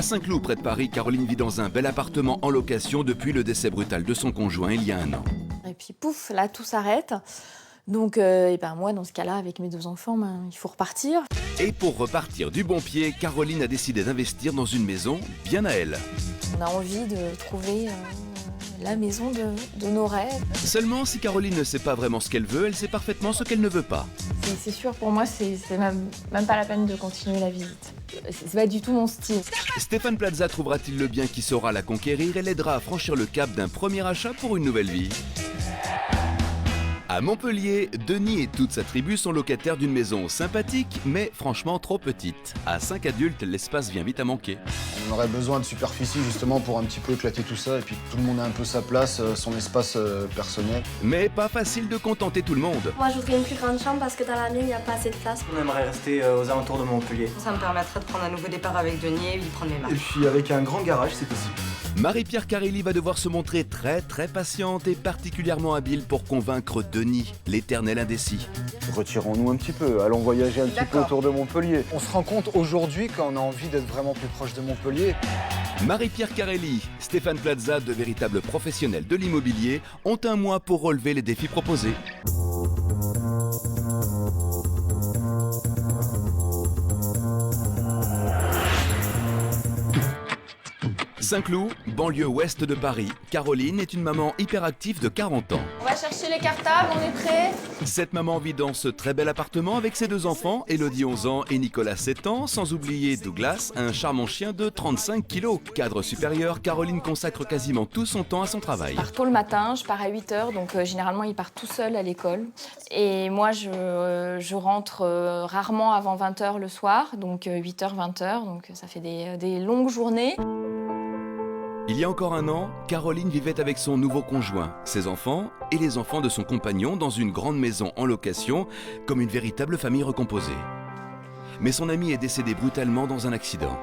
Saint-Cloud, près de Paris, Caroline vit dans un bel appartement en location depuis le décès brutal de son conjoint il y a 1 an. Et puis pouf, là tout s'arrête. Donc moi, dans ce cas-là, avec mes 2 enfants, il faut repartir. Et pour repartir du bon pied, Caroline a décidé d'investir dans une maison bien à elle. On a envie de trouver la maison de nos rêves. Seulement, si Caroline ne sait pas vraiment ce qu'elle veut, elle sait parfaitement ce qu'elle ne veut pas. C'est sûr, pour moi, c'est même pas la peine de continuer la visite. C'est pas du tout mon style. Stéphane Plaza trouvera-t-il le bien qui saura la conquérir et l'aidera à franchir le cap d'un premier achat pour une nouvelle vie? À Montpellier, Denis et toute sa tribu sont locataires d'une maison sympathique, mais franchement trop petite. À 5 adultes, l'espace vient vite à manquer. On aurait besoin de superficie justement pour un petit peu éclater tout ça et puis que tout le monde ait un peu sa place, son espace personnel. Mais pas facile de contenter tout le monde. Moi, je voudrais une plus grande chambre parce que dans la mienne, il n'y a pas assez de place. On aimerait rester aux alentours de Montpellier. Ça me permettrait de prendre un nouveau départ avec Denis et lui prendre les marques. Et puis avec un grand garage, c'est possible. Marie-Pierre Carelli va devoir se montrer très patiente et particulièrement habile pour convaincre Denis, l'éternel indécis. Retirons-nous un petit peu, allons voyager un petit peu autour de Montpellier. On se rend compte aujourd'hui qu'on a envie d'être vraiment plus proche de Montpellier. Marie-Pierre Carelli, Stéphane Plaza, de véritables professionnels de l'immobilier, ont 1 mois pour relever les défis proposés. Saint-Cloud, banlieue ouest de Paris. Caroline est une maman hyperactive de 40 ans. On va chercher les cartables, on est prêts? Cette maman vit dans ce très bel appartement avec ses 2 enfants, Elodie 11 ans et Nicolas 7 ans, sans oublier Douglas, un charmant chien de 35 kilos. Cadre supérieur, Caroline consacre quasiment tout son temps à son travail. Je pars tôt le matin, je pars à 8h, donc généralement il part tout seul à l'école. Et moi je rentre rarement avant 20h le soir, donc 8h, 20h, donc ça fait des longues journées. Il y a encore 1 an, Caroline vivait avec son nouveau conjoint, ses enfants et les enfants de son compagnon dans une grande maison en location, comme une véritable famille recomposée. Mais son ami est décédé brutalement dans un accident.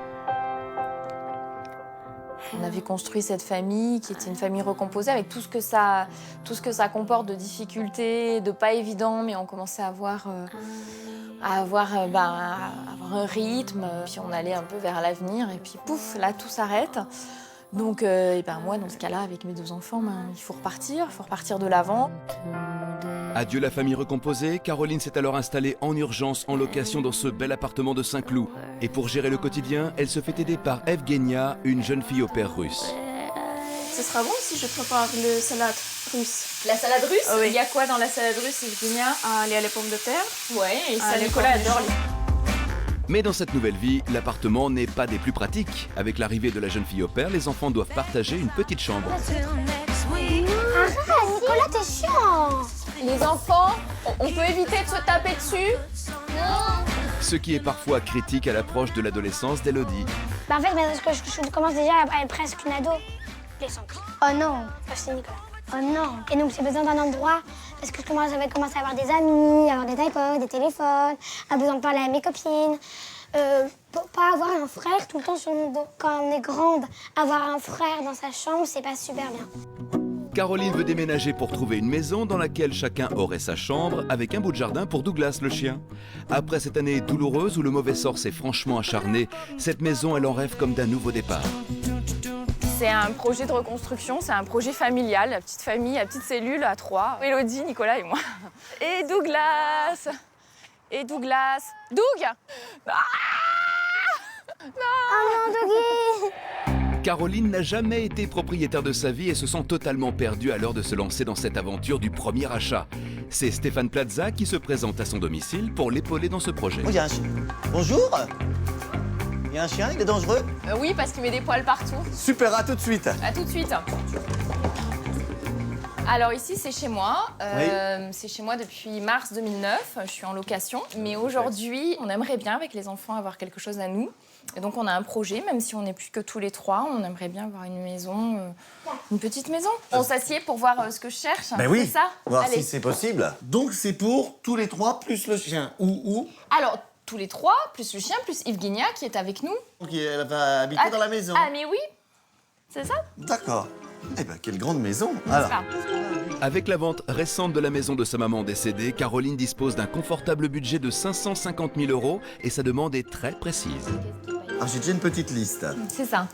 On avait construit cette famille qui était une famille recomposée avec tout ce que ça comporte de difficultés, de pas évident, mais on commençait à avoir un rythme, puis on allait un peu vers l'avenir et puis pouf, là tout s'arrête. Donc moi, dans ce cas-là, avec mes 2 enfants, il faut repartir de l'avant. Adieu la famille recomposée, Caroline s'est alors installée en urgence en location dans ce bel appartement de Saint-Cloud. Et pour gérer le quotidien, elle se fait aider par Evgenia, une jeune fille au père russe. Ce sera bon si je prépare le salade russe. La salade russe? Oui. Il y a quoi dans la salade russe, Evgenia? Il y a les pommes de terre. Ouais, et ça, les Nicolas cornichons. adore les... Mais dans cette nouvelle vie, l'appartement n'est pas des plus pratiques. Avec l'arrivée de la jeune fille au père, les enfants doivent partager une petite chambre. Arrête, Nicolas, t'es chiant. Les enfants, on peut éviter de se taper dessus? Ce qui est parfois critique à l'approche de l'adolescence d'Elodie. En fait, je commence déjà à être presque une ado. Je les sens. Oh non. C'est Nicolas. Oh non. Et donc j'ai besoin d'un endroit parce que je vais commencer à avoir des amis, avoir des iPods, des téléphones, avoir besoin de parler à mes copines. Pas avoir un frère tout le temps sur mon dos. Quand on est grande, avoir un frère dans sa chambre, c'est pas super bien. Caroline veut déménager pour trouver une maison dans laquelle chacun aurait sa chambre, avec un bout de jardin pour Douglas le chien. Après cette année douloureuse où le mauvais sort s'est franchement acharné, cette maison, elle en rêve comme d'un nouveau départ. C'est un projet de reconstruction, c'est un projet familial, la petite famille, la petite cellule à 3. Elodie, Nicolas et moi. Et Douglas. Doug. Oh non, Dougie. Caroline n'a jamais été propriétaire de sa vie et se sent totalement perdue à l'heure de se lancer dans cette aventure du premier achat. C'est Stéphane Plaza qui se présente à son domicile pour l'épauler dans ce projet. Il y a un chien. Bonjour. Il y a un chien, il est dangereux? Oui, parce qu'il met des poils partout. Super, à tout de suite. À tout de suite. Alors ici, c'est chez moi. Oui. C'est chez moi depuis mars 2009. Je suis en location. Mais aujourd'hui, on aimerait bien, avec les enfants, avoir quelque chose à nous. Et donc, on a un projet, même si on n'est plus que tous les 3. On aimerait bien avoir une maison, une petite maison. On s'assied pour voir ce que je cherche. Ben oui, c'est ça? voir Allez. si c'est possible. Donc, c'est pour tous les 3 plus le chien. Où? Alors, tous les 3, plus le chien, plus Evgenia qui est avec nous. Ok, elle va habiter dans la maison. Ah, mais oui, c'est ça? D'accord. Eh ben, quelle grande maison. Alors, Avec la vente récente de la maison de sa maman décédée, Caroline dispose d'un confortable budget de 550 000 € et sa demande est très précise. Qu'est-ce qu'il va y Ah, j'ai déjà une petite liste. C'est ça.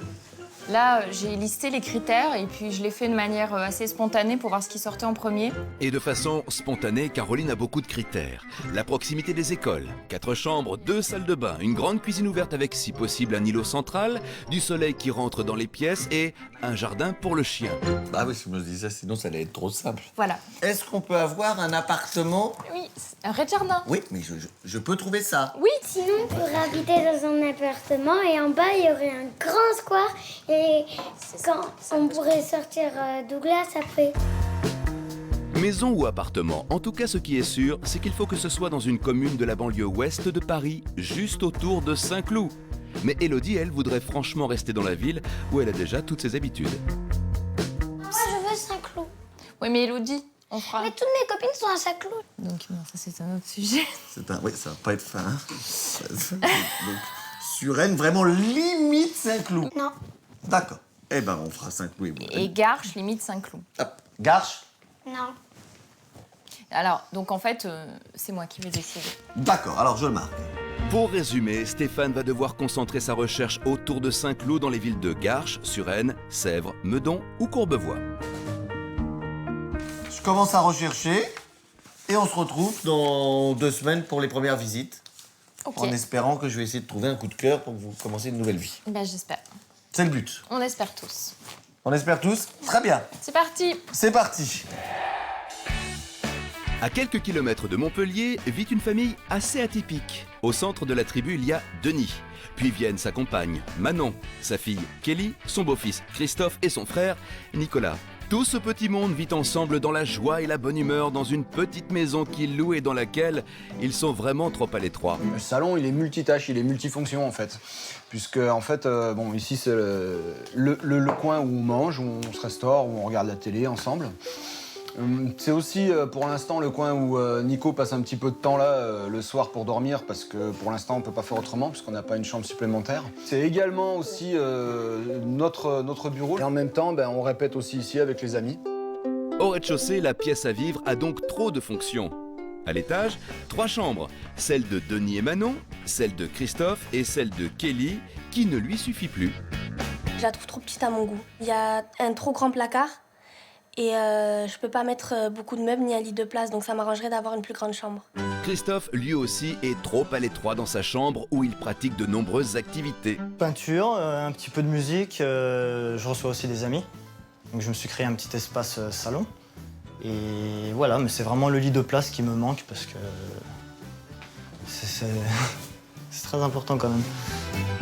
Là, j'ai listé les critères et puis je l'ai fait de manière assez spontanée pour voir ce qui sortait en premier. Et de façon spontanée, Caroline a beaucoup de critères. La proximité des écoles, 4 chambres, 2 salles de bain, une grande cuisine ouverte avec si possible un îlot central, du soleil qui rentre dans les pièces et un jardin pour le chien. Bah oui, je me disais, sinon ça allait être trop simple. Voilà. Est-ce qu'on peut avoir un appartement? Oui, un rez-de-jardin. Oui, mais je peux trouver ça. Oui. Sinon, on pourrait habiter dans un appartement et en bas, il y aurait un grand square. Et quand on pourrait sortir Douglas après. Maison ou appartement, en tout cas ce qui est sûr, c'est qu'il faut que ce soit dans une commune de la banlieue ouest de Paris, juste autour de Saint-Cloud. Mais Élodie, elle, voudrait franchement rester dans la ville où elle a déjà toutes ses habitudes. Moi, je veux Saint-Cloud. Oui, mais Élodie, on fera... Mais toutes mes copines sont à Saint-Cloud. Donc, non, ça, c'est un autre sujet. Oui, ça va pas être fin. Donc, Suresnes, vraiment limite Saint-Cloud. Non. D'accord. Eh ben, on fera Saint-Cloud. Et Garches, limite Saint-Cloud. Hop. Garches? Non. Alors, donc en fait, c'est moi qui vais décider. D'accord, alors je le marque. Pour résumer, Stéphane va devoir concentrer sa recherche autour de Saint-Cloud dans les villes de Garches, Suresnes, Sèvres, Meudon ou Courbevoie. Je commence à rechercher et on se retrouve dans 2 semaines pour les premières visites. Ok. En espérant que je vais essayer de trouver un coup de cœur pour que vous commenciez une nouvelle vie. Ben, j'espère. C'est le but. On espère tous. On espère tous? Très bien. C'est parti. C'est parti. À quelques kilomètres de Montpellier vit une famille assez atypique. Au centre de la tribu, il y a Denis. Puis viennent sa compagne, Manon, sa fille, Kelly, son beau-fils, Christophe et son frère, Nicolas. Tout ce petit monde vit ensemble dans la joie et la bonne humeur dans une petite maison qu'ils louent et dans laquelle ils sont vraiment trop à l'étroit. Le salon, il est multitâche, il est multifonction en fait. Puisque en fait, bon, ici c'est le coin où on mange, où on se restaure, où on regarde la télé ensemble. C'est aussi pour l'instant le coin où Nico passe un petit peu de temps là le soir pour dormir parce que pour l'instant on peut pas faire autrement puisqu'on n'a pas une chambre supplémentaire. C'est également aussi notre bureau et en même temps on répète aussi ici avec les amis. Au rez-de-chaussée, la pièce à vivre a donc trop de fonctions. À l'étage, 3 chambres, celle de Denis et Manon, celle de Christophe et celle de Kelly qui ne lui suffit plus. Je la trouve trop petite à mon goût. Il y a un trop grand placard et je peux pas mettre beaucoup de meubles ni un lit de place, donc ça m'arrangerait d'avoir une plus grande chambre. Christophe, lui aussi, est trop à l'étroit dans sa chambre où il pratique de nombreuses activités. Peinture, un petit peu de musique, je reçois aussi des amis. Donc je me suis créé un petit espace salon. Et voilà, mais c'est vraiment le lit de place qui me manque parce que c'est très important quand même.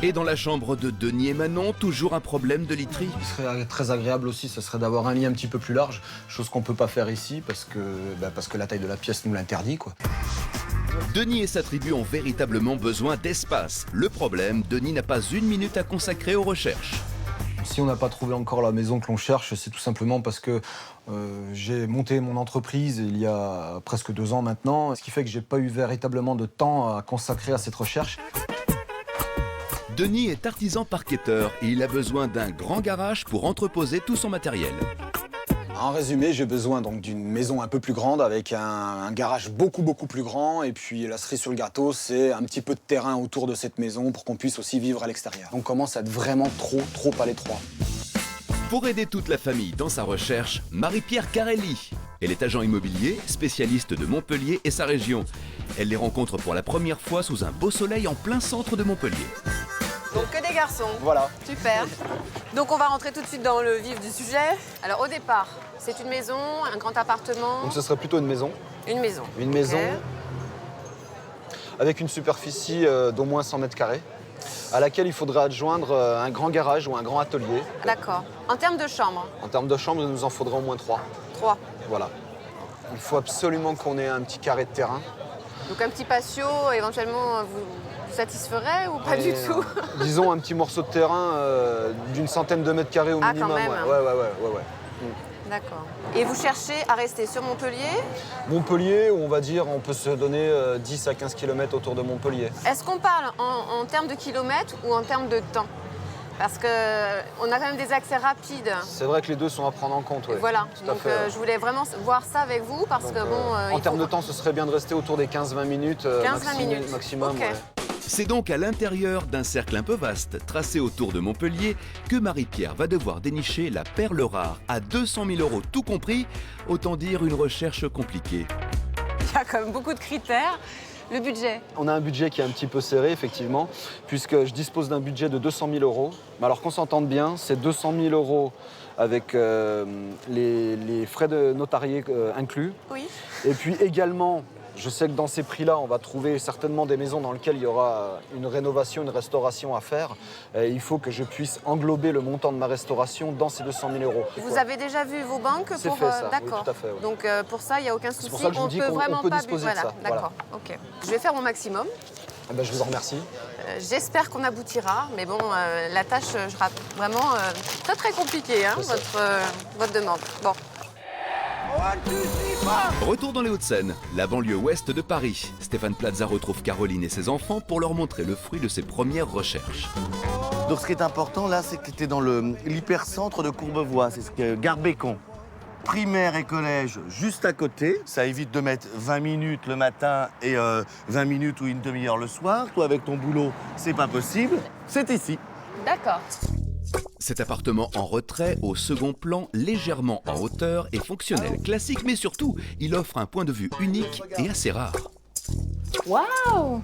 Et dans la chambre de Denis et Manon, toujours un problème de literie. Ce qui serait très agréable aussi, ce serait d'avoir un lit un petit peu plus large, chose qu'on peut pas faire ici parce que la taille de la pièce nous l'interdit, quoi. Denis et sa tribu ont véritablement besoin d'espace. Le problème, Denis n'a pas une minute à consacrer aux recherches. Si on n'a pas trouvé encore la maison que l'on cherche, c'est tout simplement parce que j'ai monté mon entreprise il y a presque 2 ans maintenant, ce qui fait que j'ai pas eu véritablement de temps à consacrer à cette recherche. Denis est artisan parquetteur et il a besoin d'un grand garage pour entreposer tout son matériel. En résumé, j'ai besoin donc d'une maison un peu plus grande avec un garage beaucoup plus grand et puis la cerise sur le gâteau, c'est un petit peu de terrain autour de cette maison pour qu'on puisse aussi vivre à l'extérieur. On commence à être vraiment trop à l'étroit. Pour aider toute la famille dans sa recherche, Marie-Pierre Carelli. Elle est agent immobilier, spécialiste de Montpellier et sa région. Elle les rencontre pour la première fois sous un beau soleil en plein centre de Montpellier. Donc que des garçons. Voilà. Super. Donc on va rentrer tout de suite dans le vif du sujet. Alors au départ, c'est une maison, un grand appartement. Donc ce serait plutôt une maison. Une maison. Une maison Ok. avec une superficie d'au moins 100 mètres carrés, à laquelle il faudrait adjoindre un grand garage ou un grand atelier. D'accord. En termes de chambre, En termes de chambres, il nous en faudrait au moins 3. 3. Voilà. Il faut absolument qu'on ait un petit carré de terrain. Donc un petit patio, éventuellement, vous satisferait ou pas Et, du tout Disons un petit morceau de terrain d'une centaine de mètres carrés au Ah, minimum. quand même. Ouais. D'accord. Et vous cherchez à rester sur Montpellier. Montpellier, on va dire, on peut se donner 10 à 15 km autour de Montpellier. Est-ce qu'on parle en termes de kilomètres ou en termes de temps? Parce qu'on a quand même des accès rapides. C'est vrai que les deux sont à prendre en compte. Ouais. Voilà, Tout à donc fait. je voulais vraiment voir ça avec vous parce Donc, que bon... en termes de temps, ce serait bien de rester autour des 15-20 minutes. 15-20 minutes. Maximum. Ok. Ouais. C'est donc à l'intérieur d'un cercle un peu vaste, tracé autour de Montpellier, que Marie-Pierre va devoir dénicher la perle rare à 200 000 € tout compris, autant dire une recherche compliquée. Il y a quand même beaucoup de critères. Le budget. On a un budget qui est un petit peu serré, effectivement, puisque je dispose d'un budget de 200 000 €. Mais alors qu'on s'entende bien, c'est 200 000 € avec les frais de notarié inclus. Oui. Et puis également, je sais que dans ces prix-là, on va trouver certainement des maisons dans lesquelles il y aura une rénovation, une restauration à faire. Et il faut que je puisse englober le montant de ma restauration dans ces 200 000 €. Vous avez déjà vu vos banques pour... C'est fait, ça. D'accord. Oui, tout à fait, oui. Donc pour ça, il n'y a aucun souci. pour ça que je vous dis peut qu'on vraiment peut pas... disposer de ça. D'accord, ok. Je vais faire mon maximum. Eh ben, je vous en remercie. J'espère qu'on aboutira, mais bon, la tâche sera vraiment très très compliquée, hein, votre demande. Bon. Retour dans les Hauts-de-Seine, la banlieue ouest de Paris. Stéphane Plaza retrouve Caroline et ses enfants pour leur montrer le fruit de ses premières recherches. Donc ce qui est important là, c'est que tu es dans l'hypercentre de Courbevoie, c'est ce que Gare Bécon. Primaire et collège juste à côté. Ça évite de mettre 20 minutes le matin et 20 minutes ou une demi-heure le soir. Toi, avec ton boulot, c'est pas possible. C'est ici. D'accord. Cet appartement en retrait, au second plan, légèrement en hauteur, est fonctionnel, classique, mais surtout, il offre un point de vue unique et assez rare. Waouh!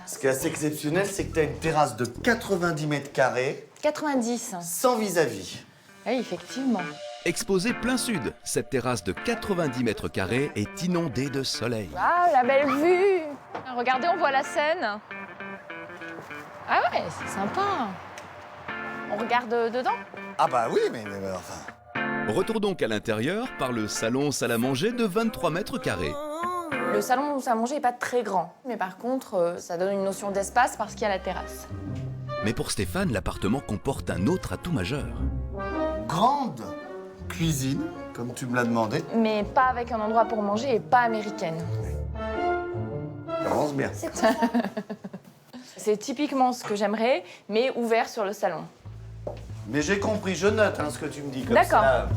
Ce qui est assez exceptionnel, c'est que tu as une terrasse de 90 mètres carrés, 90. sans vis-à-vis. Oui, effectivement. Exposée plein sud, cette terrasse de 90 mètres carrés est inondée de soleil. Ah, la belle vue! Regardez, on voit la Seine. Ah ouais, c'est sympa. On regarde dedans? Ah bah oui, mais enfin... Retour donc à l'intérieur par le salon salle à manger de 23 mètres carrés. Le salon salle à manger n'est pas très grand, mais par contre, ça donne une notion d'espace parce qu'il y a la terrasse. Mais pour Stéphane, l'appartement comporte un autre atout majeur. Grande cuisine, comme tu me l'as demandé. Mais pas avec un endroit pour manger et pas américaine. Ça avance bien. C'est typiquement ce que j'aimerais, mais ouvert sur le salon. Mais j'ai compris, je note ce que tu me dis comme D'accord. ça.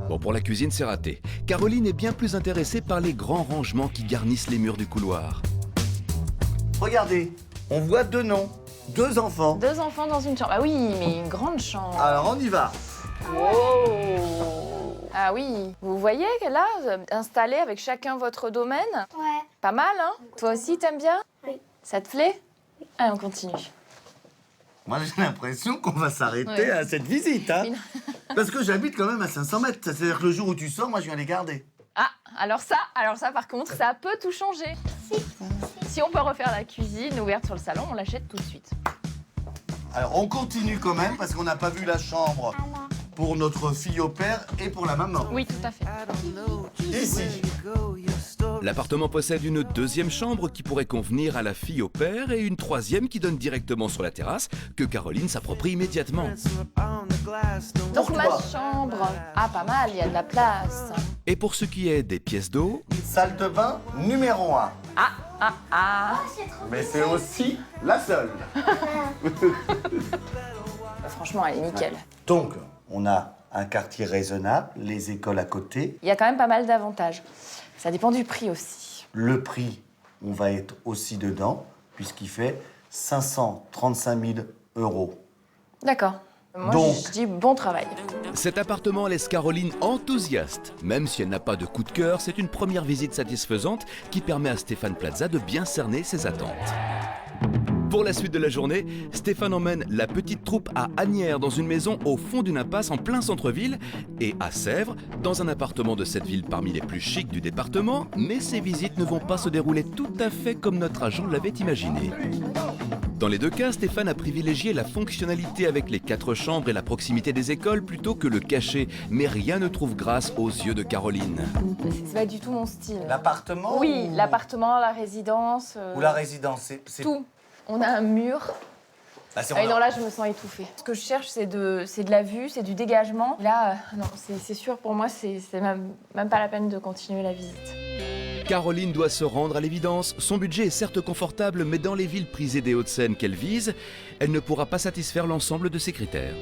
Bon, pour la cuisine, c'est raté. Caroline est bien plus intéressée par les grands rangements qui garnissent les murs du couloir. Regardez, on voit 2 noms, 2 enfants. 2 enfants dans une chambre. Ah oui, mais une grande chambre. Alors on y va. Wow. Ah oui, vous voyez que là, installé avec chacun votre domaine, Ouais. pas mal, hein? Toi aussi, t'aimes bien? Oui. Ça te plaît? Allez, on continue. Moi j'ai l'impression qu'on va s'arrêter Ouais. à cette visite. Hein. Parce que j'habite quand même à 500 mètres. C'est-à-dire que le jour où tu sors, moi je viens les garder. Ah, alors ça, par contre, ça peut tout changer. Si on peut refaire la cuisine ouverte sur le salon, on l'achète tout de suite. Alors on continue quand même parce qu'on n'a pas vu la chambre pour notre fille au père et pour la maman. Oui, tout à fait. Ici. L'appartement possède une deuxième chambre qui pourrait convenir à la fille au père et une troisième qui donne directement sur la terrasse que Caroline s'approprie immédiatement. Donc ma chambre, ah pas mal, il y a de la place. Et pour ce qui est des pièces d'eau, Salle de bain numéro 1. Ah. Mais c'est aussi la seule. Franchement, elle est nickel. Donc, on a un quartier raisonnable, les écoles à côté. Il y a quand même pas mal d'avantages. Ça dépend du prix aussi. Le prix, on va être aussi dedans, puisqu'il fait 535 000 €. D'accord. Moi, Donc. je dis bon travail. cet appartement laisse Caroline enthousiaste. Même si elle n'a pas de coup de cœur, c'est une première visite satisfaisante qui permet à Stéphane Plaza de bien cerner ses attentes. Pour la suite de la journée, Stéphane emmène la petite troupe à Asnières dans une maison au fond d'une impasse en plein centre-ville et à Sèvres, dans un appartement de cette ville parmi les plus chics du département, mais ces visites ne vont pas se dérouler tout à fait comme notre agent l'avait imaginé. Dans les deux cas, Stéphane a privilégié la fonctionnalité avec les 4 chambres et la proximité des écoles plutôt que le cachet, mais rien ne trouve grâce aux yeux de Caroline. C'est pas du tout mon style. L'appartement Oui, ou... l'appartement, la résidence. Ou la résidence, c'est... Tout. On a un mur. Bah, c'est- Ah oui, non, là, je me sens étouffée. Ce que je cherche, c'est de la vue, c'est du dégagement. Là, non, c'est sûr, pour moi, c'est même pas la peine de continuer la visite. Caroline doit se rendre à l'évidence. Son budget est certes confortable, mais dans les villes prisées des Hauts-de-Seine qu'elle vise, elle ne pourra pas satisfaire l'ensemble de ses critères.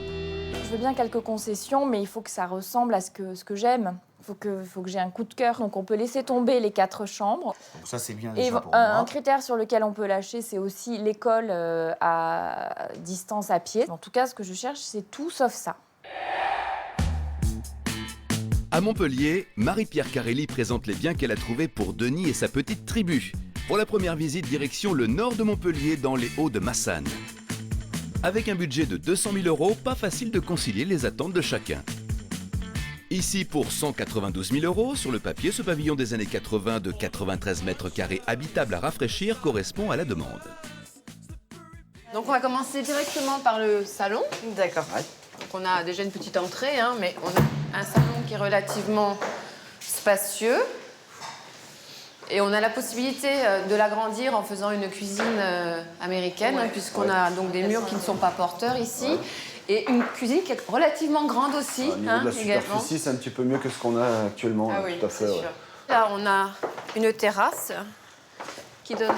Je veux bien quelques concessions, mais il faut que ça ressemble à ce que j'aime. Il faut que j'ai un coup de cœur. Donc on peut laisser tomber les 4 chambres. Donc ça, c'est bien Et déjà pour un moi. critère sur lequel on peut lâcher, c'est aussi l'école à distance à pied. En tout cas, ce que je cherche, c'est tout sauf ça. À Montpellier, Marie-Pierre Carelli présente les biens qu'elle a trouvés pour Denis et sa petite tribu. Pour la première visite, direction le nord de Montpellier, dans les Hauts de Massanes. Avec un budget de 200 000 €, pas facile de concilier les attentes de chacun. Ici, pour 192 000 €, sur le papier, ce pavillon des années 80 de 93 mètres carrés habitable à rafraîchir correspond à la demande. Donc on va commencer directement par le salon. D'accord. Donc on a déjà une petite entrée, hein, mais on a un salon qui est relativement spacieux. Et on a la possibilité de l'agrandir en faisant une cuisine américaine, hein, puisqu'on a donc des murs qui ne sont pas porteurs ici. Et une cuisine qui est relativement grande aussi, Au niveau de la également. superficie, c'est un petit peu mieux que ce qu'on a actuellement, Ah là, oui, tout à fait. c'est sûr. Là, on a une terrasse qui donne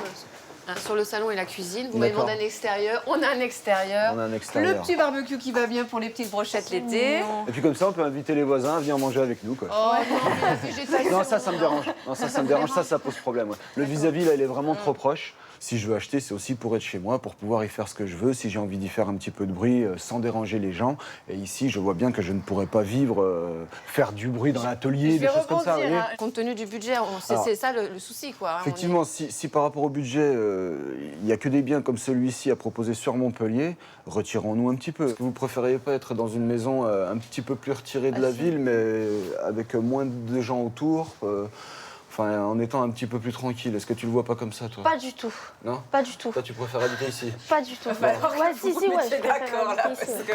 sur le salon et la cuisine. Vous m'avez demandé un extérieur. On a un extérieur. On a un extérieur. Le petit barbecue qui va bien pour les petites brochettes l'été. Et puis comme ça, on peut inviter les voisins à venir manger avec nous, quoi. Oh non, mais la végétation. Non, ça me dérange. Non, ça me dérange, ça pose problème. Ouais. Le vis-à-vis, là, il est vraiment trop proche. Si je veux acheter, c'est aussi pour être chez moi, pour pouvoir y faire ce que je veux. Si j'ai envie d'y faire un petit peu de bruit, sans déranger les gens. Et ici, je vois bien que je ne pourrais pas vivre, faire du bruit dans l'atelier, des choses comme ça. Vous voyez. Compte tenu du budget, c'est ça le souci, quoi. Hein, Effectivement, si par rapport au budget, il n'y a que des biens comme celui-ci à proposer sur Montpellier, retirons-nous un petit peu. Est-ce que vous ne préfériez pas être dans une maison un petit peu plus retirée de la ville, mais avec moins de gens autour Enfin, en étant un petit peu plus tranquille. Est-ce que tu le vois pas comme ça, toi? Pas du tout. Non? Pas du tout. Toi, tu préfères habiter ici? Pas du tout. Bah alors, ouais, si, je préfère d'accord là, habiter parce ici. que...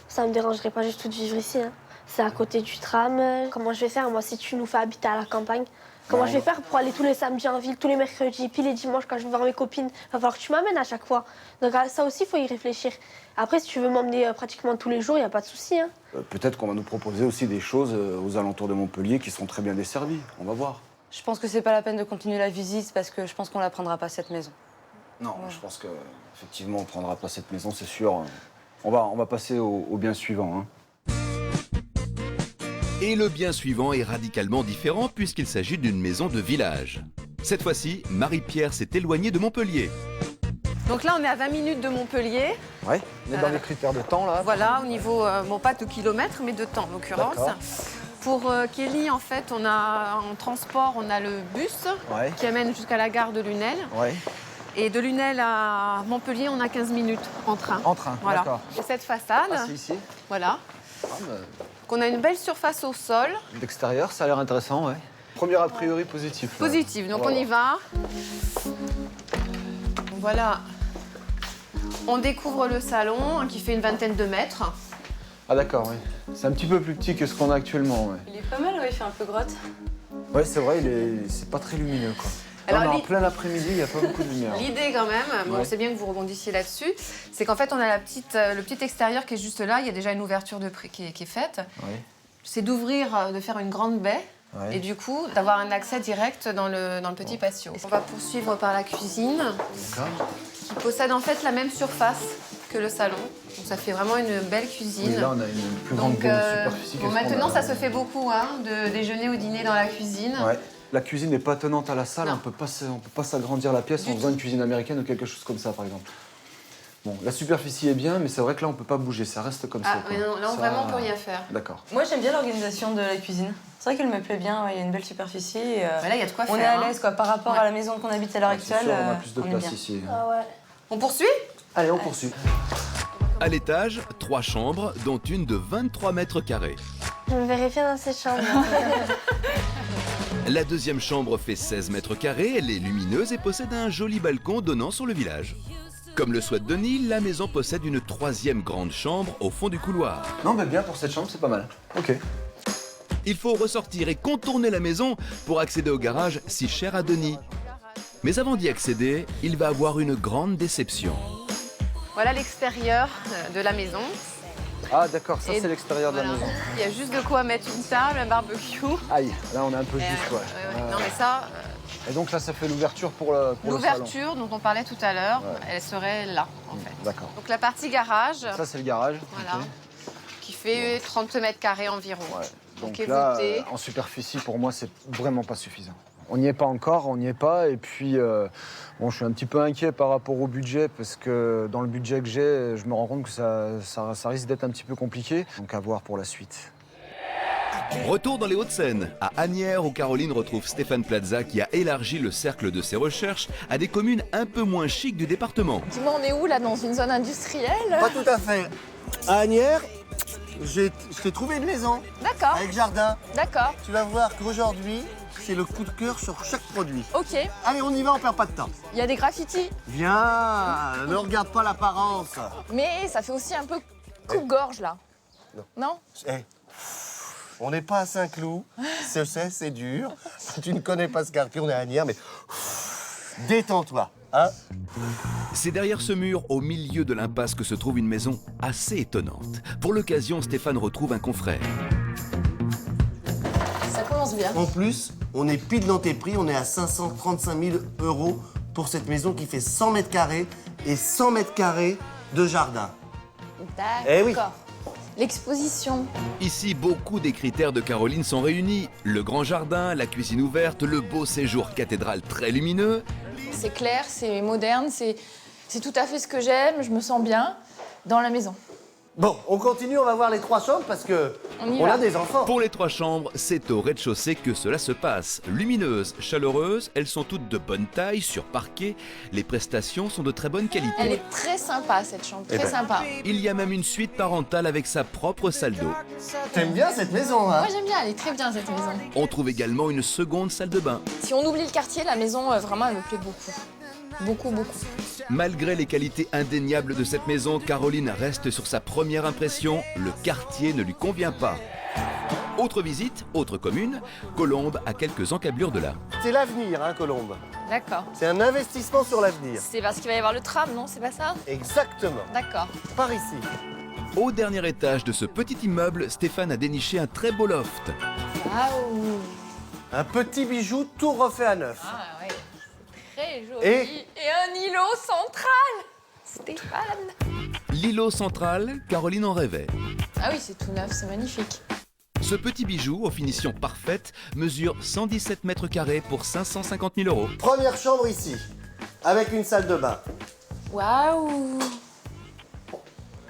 Ça me dérangerait pas du tout de vivre ici. Hein. C'est à côté du tram. Comment je vais faire, moi, si tu nous fais habiter à la campagne? Comment je vais faire pour aller tous les samedis en ville, tous les mercredis, puis les dimanches quand je vais voir mes copines? Il va falloir que tu m'amènes à chaque fois. Donc ça aussi, il faut y réfléchir. Après, si tu veux m'emmener pratiquement tous les jours, il n'y a pas de souci. Hein. Peut-être qu'on va nous proposer aussi des choses aux alentours de Montpellier qui seront très bien desservies. On va voir. Je pense que c'est pas la peine de continuer la visite parce que je pense qu'on la prendra pas cette maison. Non, je pense qu'effectivement, on ne prendra pas cette maison, c'est sûr. On va passer au bien suivant. Hein. Et le bien suivant est radicalement différent puisqu'il s'agit d'une maison de village. Cette fois-ci, Marie-Pierre s'est éloignée de Montpellier. Donc là, on est à 20 minutes de Montpellier. Ouais, on est dans les critères de temps, là. Voilà, au niveau, bon, pas de kilomètres, mais de temps, en l'occurrence. D'accord. Pour Kelly, en fait, on a en transport, on a le bus qui amène jusqu'à la gare de Lunel. Ouais. Et de Lunel à Montpellier, on a 15 minutes en train. En train, Voilà. d'accord. Et cette façade, Ah, c'est ici. voilà. Ah, bah, Qu'on a une belle surface au sol. d'extérieur, ça a l'air intéressant, ouais. Premier a priori positif. là. Positive, donc Voilà. on y va. Voilà. On découvre le salon hein, qui fait une vingtaine de mètres. Ah d'accord, oui. C'est un petit peu plus petit que ce qu'on a actuellement, ouais. Il est pas mal, ouais, il fait un peu grotte. Ouais, c'est vrai, c'est pas très lumineux, quoi. Alors, Là, on est en plein après-midi, il n'y a pas beaucoup de lumière. L'idée quand même, bon, Ouais. c'est bien que vous rebondissiez là-dessus, c'est qu'en fait on a le petit extérieur qui est juste là, il y a déjà une ouverture qui est faite. Ouais. C'est d'ouvrir, de faire une grande baie Ouais. et du coup d'avoir un accès direct dans le petit patio. On va poursuivre par la cuisine D'accord. qui possède en fait la même surface que le salon. Donc ça fait vraiment une belle cuisine. Oui, là, on a une plus grande Donc, superficie. bon, qu'est-ce qu'on maintenant, a ça se fait beaucoup, hein, de déjeuner ou dîner dans la cuisine. Ouais. La cuisine n'est pas attenante à la salle, Non. on peut pas s'agrandir la pièce en faisant une cuisine américaine ou quelque chose comme ça, par exemple. Bon, la superficie est bien, mais c'est vrai que là, on peut pas bouger, ça reste comme ça. Ah, quoi. mais non, là, Ça- vraiment, on peut rien faire. D'accord. Moi, j'aime bien l'organisation de la cuisine. C'est vrai qu'elle me plaît bien, ouais, il y a une belle superficie. Et, Bah, là, il y a de quoi on faire. est à hein. l'aise quoi, par rapport Ouais. à la maison qu'on habite à l'heure Ouais, c'est actuelle. sûr, on a plus de on est place bien. ici. Ah ouais. On poursuit? Allez, on poursuit. À l'étage, 3 chambres, dont une de 23 mètres carrés. Je me verrais bien dans cette chambre. La deuxième chambre fait 16 mètres carrés, elle est lumineuse et possède un joli balcon donnant sur le village. Comme le souhaite Denis, la maison possède une troisième grande chambre au fond du couloir. Non, mais bien, pour cette chambre, c'est pas mal. Ok. Il faut ressortir et contourner la maison pour accéder au garage si cher à Denis. Mais avant d'y accéder, il va avoir une grande déception. Voilà l'extérieur de la maison. Ah, d'accord, ça, Et c'est l'extérieur de la voilà. maison. Il y a juste de quoi mettre une table, un barbecue. Aïe, là, on est un peu Et, juste, ouais. Non, mais ça, Et donc là, ça fait l'ouverture pour le salon. l'ouverture dont on parlait tout à l'heure, Ouais. elle serait là, en fait. D'accord. Donc la partie garage, Ça, c'est le garage. voilà, Ok. qui fait 30 mètres carrés environ. Ouais. Donc Ok, là, voté. en superficie, pour moi, c'est vraiment pas suffisant. On n'y est pas encore, on n'y est pas. Et puis, bon, je suis un petit peu inquiet par rapport au budget, parce que dans le budget que j'ai, je me rends compte que ça risque d'être un petit peu compliqué. Donc à voir pour la suite. Retour dans les Hauts-de-Seine, à Asnières, où Caroline retrouve Stéphane Plaza qui a élargi le cercle de ses recherches à des communes un peu moins chics du département. Dis-moi, on est où là, dans une zone industrielle? Pas tout à fait. À Asnières, je t'ai trouvé une maison D'accord, avec jardin. d'accord, Tu vas voir qu'aujourd'hui, c'est le coup de cœur sur chaque produit. ok. Allez, on y va, on perd pas de temps. Il y a des graffitis, Viens, ne regarde pas l'apparence. mais ça fait aussi un peu coupe-gorge là. Non? Eh, on n'est pas à Saint-Cloud, c'est dur. Tu ne connais pas ce quartier, on est à Asnières, mais détends-toi, hein. C'est derrière ce mur, au milieu de l'impasse, que se trouve une maison assez étonnante. Pour l'occasion, Stéphane retrouve un confrère. Ça commence bien. En plus, on est pile dans tes prix, on est à 535 000 € pour cette maison qui fait 100 mètres carrés et 100 mètres carrés de jardin. D'accord. Eh oui. L'exposition. Ici, beaucoup des critères de Caroline sont réunis. Le grand jardin, la cuisine ouverte, le beau séjour cathédrale très lumineux. C'est clair, c'est moderne, c'est tout à fait ce que j'aime, je me sens bien dans la maison. Bon, on continue, on va voir les 3 chambres parce que On y on va. a des enfants. Pour les 3 chambres, c'est au rez-de-chaussée que cela se passe. Lumineuses, chaleureuses, elles sont toutes de bonne taille, sur parquet. Les prestations sont de très bonne qualité. Elle est très sympa cette chambre, très sympa. Il y a même une suite parentale avec sa propre salle d'eau. T'aimes bien cette maison, hein? Moi j'aime bien, elle est très bien cette maison. On trouve également une seconde salle de bain. Si on oublie le quartier, la maison vraiment elle me plaît beaucoup. Beaucoup, beaucoup. Malgré les qualités indéniables de cette maison, Caroline reste sur sa première impression. Le quartier ne lui convient pas. Autre visite, autre commune, Colombes, à quelques encablures de là. C'est l'avenir, hein, Colombe. D'accord. C'est un investissement sur l'avenir. C'est parce qu'il va y avoir le tram, non? C'est pas ça? Exactement. D'accord. Par ici. Au dernier étage de ce petit immeuble, Stéphane a déniché un très beau loft. Waouh! Un petit bijou tout refait à neuf. Ah ouais. Très joli. Et un îlot central! Stéphane! L'îlot central, Caroline en rêvait. Ah oui, c'est tout neuf, c'est magnifique. Ce petit bijou, aux finitions parfaites, mesure 117 mètres carrés pour 550 000 €. Première chambre ici, avec une salle de bain. Waouh!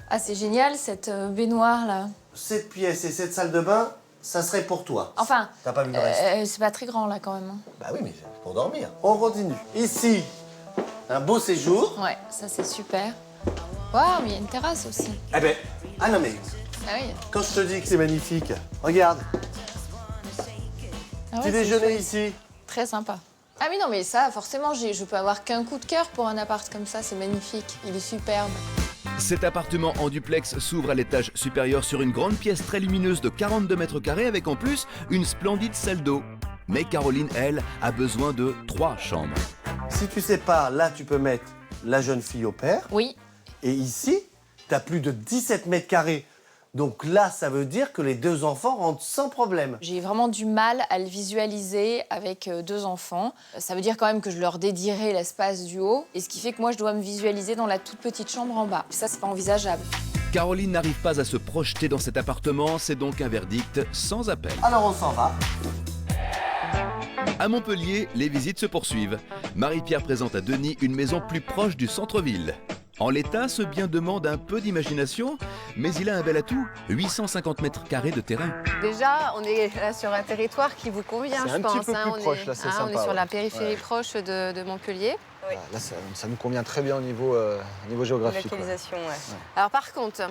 Ah, c'est génial cette baignoire là. Cette pièce et cette salle de bain, ça serait pour toi. Enfin, T'as pas vu le reste? c'est pas très grand là quand même. hein. Bah oui, mais c'est pour dormir. On continue. Ici, un beau séjour. Ouais, ça c'est super. Waouh, mais il y a une terrasse aussi. Eh ben, ah non mais, Ah oui. quand je te dis que c'est magnifique, regarde, Ah ouais, petit c'est déjeuner chouette. ici. Très sympa. Ah oui, non, mais ça, forcément, je peux avoir qu'un coup de cœur pour un appart comme ça, c'est magnifique. Il est superbe. Cet appartement en duplex s'ouvre à l'étage supérieur sur une grande pièce très lumineuse de 42 mètres carrés avec en plus une splendide salle d'eau. Mais Caroline, elle, a besoin de 3 chambres. Si tu sépares, là, tu peux mettre la jeune fille au père. Oui. Et ici, t'as plus de 17 mètres carrés. Donc là, ça veut dire que les 2 enfants rentrent sans problème. J'ai vraiment du mal à le visualiser avec 2 enfants. Ça veut dire quand même que je leur dédierai l'espace du haut. Et ce qui fait que moi, je dois me visualiser dans la toute petite chambre en bas. Ça, c'est pas envisageable. Caroline n'arrive pas à se projeter dans cet appartement, c'est donc un verdict sans appel. Alors on s'en va. À Montpellier, les visites se poursuivent. Marie-Pierre présente à Denis une maison plus proche du centre-ville. En l'état, ce bien demande un peu d'imagination, mais il a un bel atout, 850 mètres carrés de terrain. Déjà, on est là sur un territoire qui vous convient, C'est je un pense. petit peu plus on proche, est, là, c'est on sympa, est sur ouais. la périphérie Ouais. proche de Montpellier. Là, ça nous convient très bien au niveau géographique. quoi. Localisation, ouais. Alors par contre,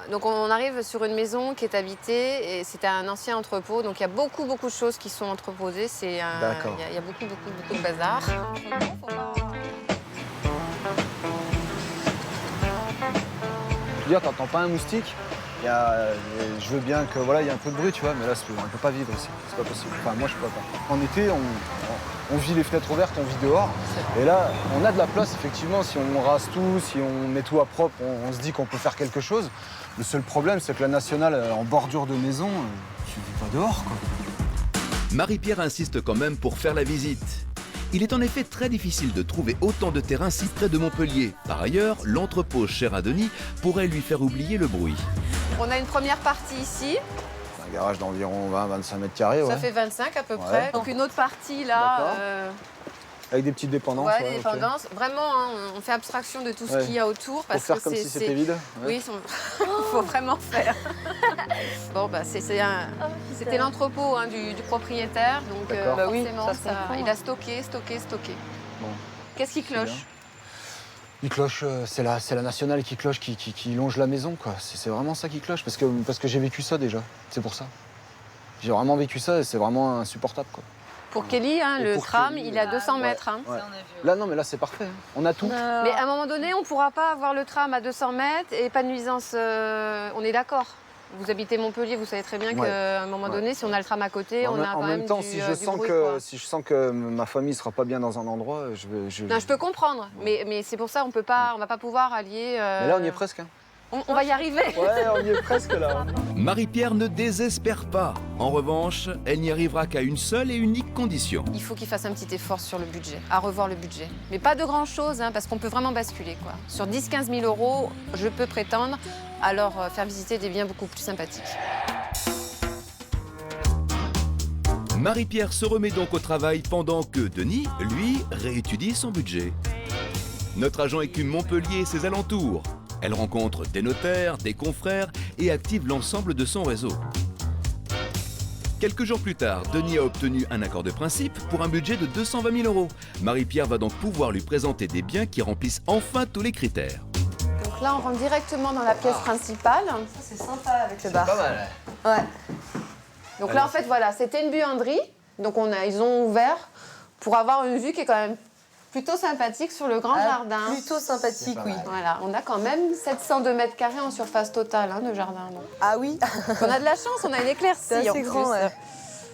donc on arrive sur une maison qui est habitée et c'était un ancien entrepôt, donc il y a beaucoup de choses qui sont entreposées. D'accord. Il y a beaucoup de bazar. Je veux dire, t'entends pas un moustique. Je veux bien que voilà, il y a un peu de bruit, tu vois, mais là, on peut pas vivre ici. C'est pas possible. Enfin, moi, je peux pas. En été, on vit les fenêtres ouvertes, on vit dehors. Et là, on a de la place, effectivement. Si on rase tout, si on met tout à propre, on se dit qu'on peut faire quelque chose. Le seul problème, c'est que la nationale, en bordure de maison, tu vis pas dehors, quoi. Marie-Pierre insiste quand même pour faire la visite. Il est en effet très difficile de trouver autant de terrain si près de Montpellier. Par ailleurs, l'entrepôt cher à Denis pourrait lui faire oublier le bruit. On a une première partie ici. garage d'environ 20-25 mètres carrés. Ouais. Ça fait 25 à peu Ouais. près. Donc une autre partie là. D'accord. Avec des petites dépendances. Ouais, ouais, des ok. dépendances. Vraiment, hein, on fait abstraction de tout ce Ouais. qu'il y a autour. Pour Parce faire que comme si c'est- c'était vide. Oui, il faut vraiment faire. Bon, bah, c'était l'entrepôt hein, du propriétaire, donc D'accord. Bah oui, forcément, ça se comprend. il a stocké. Bon. Qu'est-ce qui C'est cloche? bien. Il cloche, c'est la nationale qui cloche, qui longe la maison, quoi. C'est vraiment ça qui cloche, parce que j'ai vécu ça déjà. C'est pour ça. J'ai vraiment vécu ça et c'est vraiment insupportable, quoi. Pour Kelly, hein, Et le pour tram, Kelly, il est à 200 ouais. mètres. Hein. Ouais. Là, non, mais là, c'est parfait. Hein. On a tout. Mais à un moment donné, on ne pourra pas avoir le tram à 200 mètres et pas de nuisance. On est d'accord. Vous habitez Montpellier, vous savez très bien Ouais. qu'à un moment donné, si on a le tram à côté, on a En quand même même temps, du, si du bruit, quoi. si je sens que ma famille sera pas bien dans un endroit, je vais. Non, je peux comprendre, mais c'est pour ça on va pas pouvoir allier. Mais là, on y est presque. Hein. On va y arriver. Ouais, on y est presque là. Marie-Pierre ne désespère pas. En revanche, elle n'y arrivera qu'à une seule et unique condition. Il faut qu'il fasse un petit effort sur le budget, à revoir le budget. Mais pas de grand-chose, hein, parce qu'on peut vraiment basculer, quoi. Sur 10-15 000 euros, je peux prétendre à leur faire visiter des biens beaucoup plus sympathiques. Marie-Pierre se remet donc au travail pendant que Denis, lui, réétudie son budget. Notre agent écume Montpellier et ses alentours. Elle rencontre des notaires, des confrères et active l'ensemble de son réseau. Quelques jours plus tard, Denis a obtenu un accord de principe pour un budget de 220 000 euros. Marie-Pierre va donc pouvoir lui présenter des biens qui remplissent enfin tous les critères. Donc là, on rentre directement dans la pièce principale. Ça, c'est sympa avec le bar. Pas mal. Ouais. Donc là, en fait, voilà, c'était une buanderie. Donc ils ont ouvert pour avoir une vue qui est quand même plutôt sympathique sur le grand jardin. Plutôt sympathique, oui. Voilà, on a quand même 702 mètres carrés en surface totale hein, de jardin. Donc. Ah oui. On a de la chance, on a une éclaircie. C'est en assez plus. grand, ouais.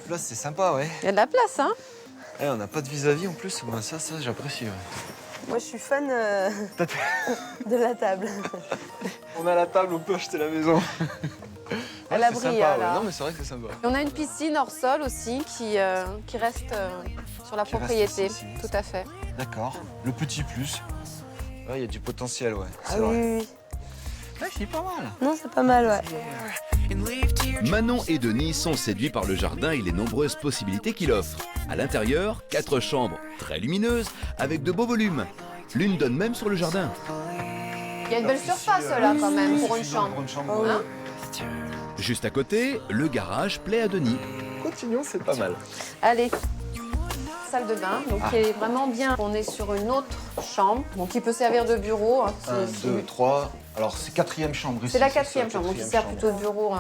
Là, c'est sympa, ouais. Il y a de la place, hein. Eh, on n'a pas de vis-à-vis en plus. Moi, ça, j'apprécie. Ouais. Moi, je suis fan de la table. On a la table, on peut acheter la maison. À l'abri, là. Non, mais c'est vrai que c'est sympa. Et on a une piscine hors sol aussi qui reste sur la Qui reste propriété. ici. Tout à fait. D'accord. Le petit plus. Ouais, il y a du potentiel, ouais. Ah oui, oui, oui. Ouais, c'est pas mal. Non, c'est pas mal, ouais. Manon et Denis sont séduits par le jardin et les nombreuses possibilités qu'il offre. À l'intérieur, 4 chambres très lumineuses avec de beaux volumes. L'une donne même sur le jardin. Il y a une belle surface là quand même pour une chambre. Pour une chambre, Oh, ouais. Hein Juste à côté, le garage plaît à Denis. Continuons, c'est pas mal. Allez, salle de bain, donc qui est vraiment bien. On est sur une autre chambre, donc qui peut servir de bureau. Hein, 1, 2, 3. Alors, c'est 4e chambre ici. C'est la ça, 4e chambre, donc qui quatrième sert chambre. plutôt de bureau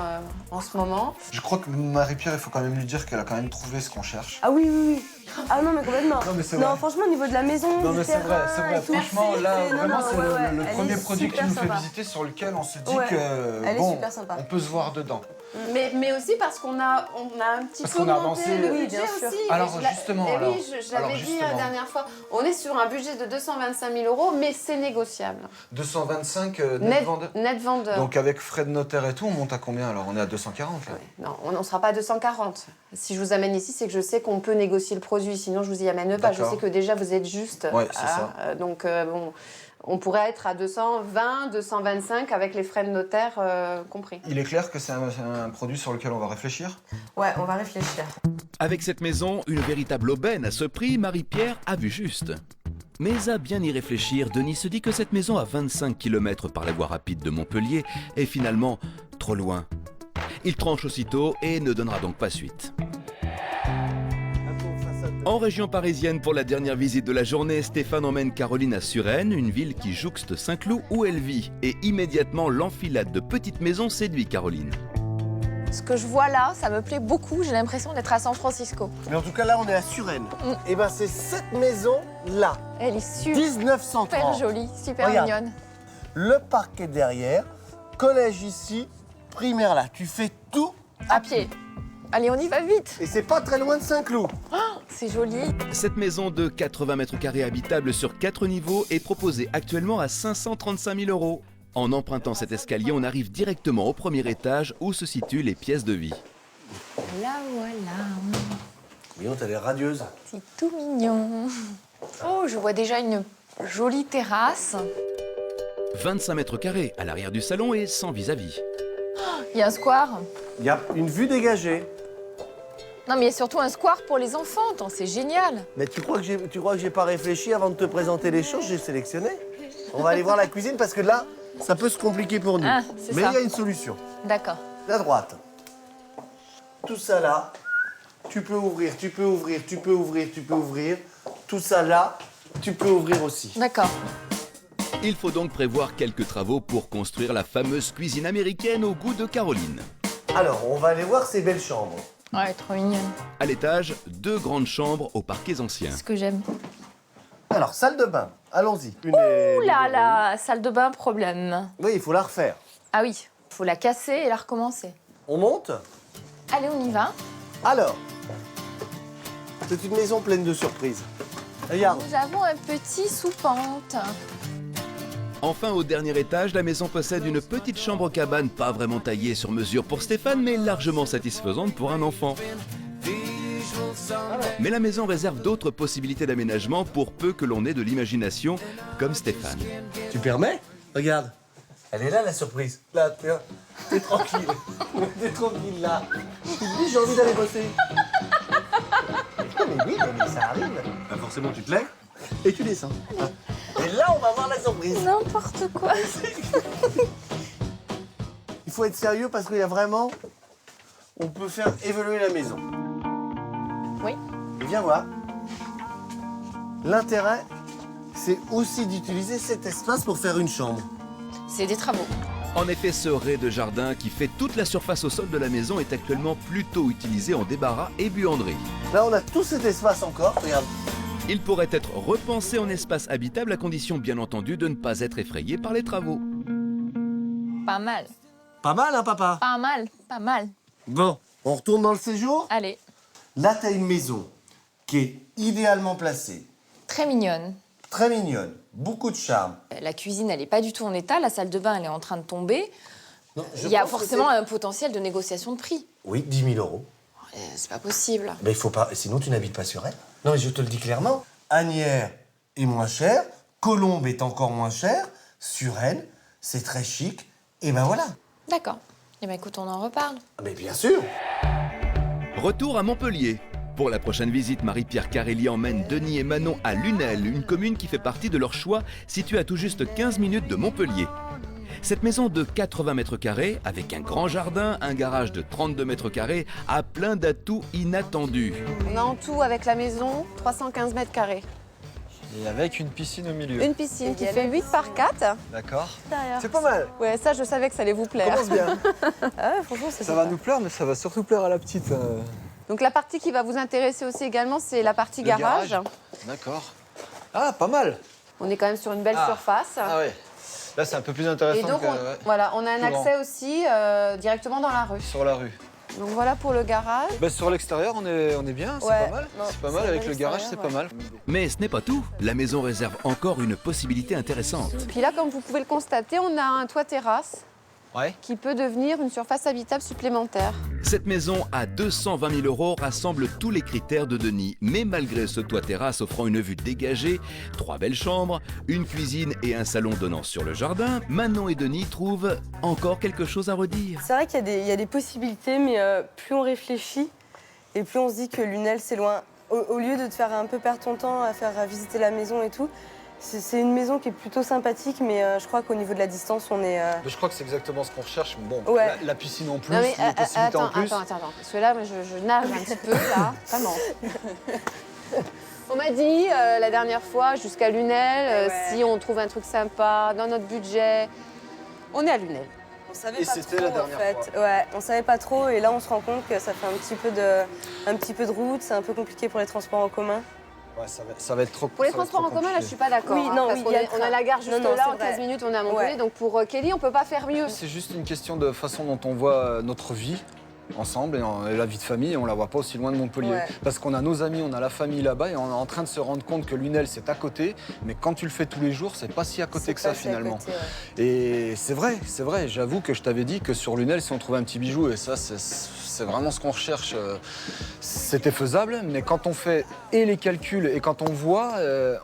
en ce moment. Je crois que Marie-Pierre, il faut quand même lui dire qu'elle a quand même trouvé ce qu'on cherche. Ah oui, oui, oui. Ah non, mais complètement. Non, mais c'est Non, vrai. franchement, au niveau de la maison, Non, du mais c'est vrai, terrain c'est vrai. et tout, Franchement, là, non, vraiment, non, c'est ouais, ouais. le Elle premier est produit que tu super nous fais sympa. visiter sur lequel on se dit Ouais. que Elle est bon, super sympa. on peut se voir dedans. Mais aussi parce qu'on a un petit Parce peu qu'on a augmenté avancé le le- Oui, budget bien sûr. aussi. Alors, Et je l'a- justement, et alors. oui, je Alors, l'avais dit justement. la dernière fois. On est sur un budget de 225 000 euros, mais c'est négociable. 225 net Net, vendeur. net vendeur. Donc avec frais de notaire et tout, on monte à combien alors? On est à 240 là. Non, on ne sera pas à 240. Si je vous amène ici, c'est que je sais qu'on peut négocier le produit. Sinon, je vous y amène pas. Je D'accord. sais que déjà, vous êtes juste. Ouais, c'est ça. Donc, bon, on pourrait être à 220, 225 avec les frais de notaire compris. Il est clair que c'est un produit sur lequel on va réfléchir. Ouais, on va réfléchir. Avec cette maison, une véritable aubaine à ce prix, Marie-Pierre a vu juste. Mais à bien y réfléchir, Denis se dit que cette maison à 25 km par la voie rapide de Montpellier est finalement trop loin. Il tranche aussitôt et ne donnera donc pas suite. En région parisienne, pour la dernière visite de la journée, Stéphane emmène Caroline à Suresnes, une ville qui jouxte Saint-Cloud où elle vit. Et immédiatement, l'enfilade de petites maisons séduit Caroline. Ce que je vois là, ça me plaît beaucoup. J'ai l'impression d'être à San Francisco. Mais en tout cas, là, on est à Suresnes. Et ben, c'est cette maison-là, Elle est super 1930. jolie, super Regarde. mignonne. Le parc est derrière, collège ici, primaire là. Tu fais tout À pied. Allez, on y va vite. et c'est pas très loin de Saint-Cloud. C'est joli. Cette maison de 80 mètres carrés habitable sur 4 niveaux est proposée actuellement à 535 000 euros. En empruntant cet escalier, on arrive directement au premier étage où se situent les pièces de vie. Là, voilà. Mais on, t'as l'air radieuse. C'est tout mignon. Oh, je vois déjà une jolie terrasse. 25 mètres carrés à l'arrière du salon et sans vis-à-vis. Il y a un square. Il y a une vue dégagée. Non, mais il y a surtout un square pour les enfants, attends, c'est génial. Mais tu crois que j'ai pas réfléchi avant de te présenter les choses? J'ai sélectionné. On va aller voir la cuisine parce que là, ça peut se compliquer pour nous. Ah, c'est Mais ça. il y a une solution. D'accord. La droite. Tout ça là, tu peux ouvrir, tu peux ouvrir, tu peux ouvrir, tu peux ouvrir. Tout ça là, tu peux ouvrir aussi. D'accord. Il faut donc prévoir quelques travaux pour construire la fameuse cuisine américaine au goût de Caroline. Alors, on va aller voir ces belles chambres. Ouais, trop mignonne. À l'étage, 2 grandes chambres aux parquets anciens. C'est ce que j'aime. Alors, salle de bain, allons-y. Ouh là là, salle de bain, problème. Oui, il faut la refaire. Ah oui, faut la casser et la recommencer. On monte? Allez, on y va. Alors, c'est une maison pleine de surprises. Regarde. Nous avons un petit sous-pente. Enfin, au dernier étage, la maison possède une petite chambre cabane pas vraiment taillée sur mesure pour Stéphane, mais largement satisfaisante pour un enfant. Mais la maison réserve d'autres possibilités d'aménagement pour peu que l'on ait de l'imagination, comme Stéphane. Tu permets? Regarde. Elle est là, la surprise. Là, t'es tranquille. T'es tranquille, là. Tu te dis, j'ai envie d'aller bosser. Mais oui, mais ça arrive. Bah forcément, tu te lèves et tu descends. Et là, on va voir la surprise. N'importe quoi. Il faut être sérieux parce qu'il y a vraiment... On peut faire évoluer la maison. Oui. Et viens voir. L'intérêt, c'est aussi d'utiliser cet espace pour faire une chambre. C'est des travaux. En effet, ce rez de jardin qui fait toute la surface au sol de la maison est actuellement plutôt utilisé en débarras et buanderie. Là, on a tout cet espace encore. Regarde. Il pourrait être repensé en espace habitable à condition bien entendu de ne pas être effrayé par les travaux. Pas mal. Pas mal, hein, papa? Pas mal, pas mal. Bon, on retourne dans le séjour? Allez. Là, t'as une maison qui est idéalement placée, Très mignonne. très mignonne, beaucoup de charme. La cuisine, elle n'est pas du tout en état. La salle de bain, elle est en train de tomber. Non, je Il y a pense que forcément c'est- un potentiel de négociation de prix. Oui, 10 000 €. C'est pas possible. Mais il faut pas... Sinon, tu n'habites pas sur elle. Non, mais je te le dis clairement. Agnières est moins cher, Colombes est encore moins cher, Suresnes, c'est très chic, et ben voilà. D'accord. Eh bien, écoute, on en reparle. Ah, mais bien sûr. Retour à Montpellier. Pour la prochaine visite, Marie-Pierre Carelli emmène Denis et Manon à Lunel, une commune qui fait partie de leur choix, située à tout juste 15 minutes de Montpellier. Cette maison de 80 mètres carrés, avec un grand jardin, un garage de 32 mètres carrés, a plein d'atouts inattendus. On a en tout avec la maison 315 mètres carrés. Et avec une piscine au milieu. Une piscine qui fait 8 par 4. D'accord. C'est pas mal. Ouais, ça je savais que ça allait vous plaire. Commence bien. Ah ouais, franchement, c'est Ça va nous plaire, mais ça va surtout plaire à la petite. Donc la partie qui va vous intéresser aussi également, c'est la partie Le garage. D'accord. Ah, pas mal. On est quand même sur une belle surface. Ah ouais. Là, c'est un peu plus Et intéressant donc, que ouais, voilà, on a un plus accès aussi directement dans la rue. sur la rue. Donc voilà pour le garage. Bah, sur l'extérieur, on est bien, c'est Ouais, pas mal. non, C'est pas c'est mal, un avec bel le garage, c'est extérieur, pas mal. Mais ce n'est pas tout. La maison réserve encore une possibilité intéressante. Puis là, comme vous pouvez le constater, on a un toit terrasse Ouais. qui peut devenir une surface habitable supplémentaire. Cette maison à 220 000 € rassemble tous les critères de Denis. Mais malgré ce toit terrasse offrant une vue dégagée, 3 belles chambres, une cuisine et un salon donnant sur le jardin, Manon et Denis trouvent encore quelque chose à redire. C'est vrai qu'il y a des possibilités, mais plus on réfléchit et plus on se dit que Lunel, c'est loin. Au lieu de te faire un peu perdre ton temps à visiter la maison et tout, c'est une maison qui est plutôt sympathique, mais je crois qu'au niveau de la distance, on est... Mais je crois que c'est exactement ce qu'on recherche. Bon, Ouais. la piscine en plus, Non, mais, les possibilités en plus. attends. Parce que là, moi, je nage un petit peu, là, vraiment. On m'a dit la dernière fois, jusqu'à Lunel, Ouais. si on trouve un truc sympa, dans notre budget, on est à Lunel. On savait Et pas c'était trop, la dernière en fait. Ouais, on savait pas trop, et là, on se rend compte que ça fait un petit peu de route, c'est un peu compliqué pour les transports en commun. Ouais, ça va être trop. Pour les ça va être transports en trop commun, là, je compliqué. suis pas d'accord. Oui, non, parce oui, qu'on il y a est- le on a train. la gare juste Non, non, là, c'est en 15 vrai. minutes, on est à Montpellier. Ouais. Donc pour Kelly, on peut pas faire mieux. C'est juste une question de façon dont on voit notre vie. ensemble et la vie de famille, on la voit pas aussi loin de Montpellier. Ouais. Parce qu'on a nos amis, on a la famille là-bas et on est en train de se rendre compte que Lunel c'est à côté, mais quand tu le fais tous les jours, c'est pas si à côté C'est que ça pas si à finalement. côté, ouais. Et c'est vrai, j'avoue que je t'avais dit que sur Lunel, si on trouvait un petit bijou, et ça c'est vraiment ce qu'on recherche, c'était faisable, mais quand on fait et les calculs et quand on voit,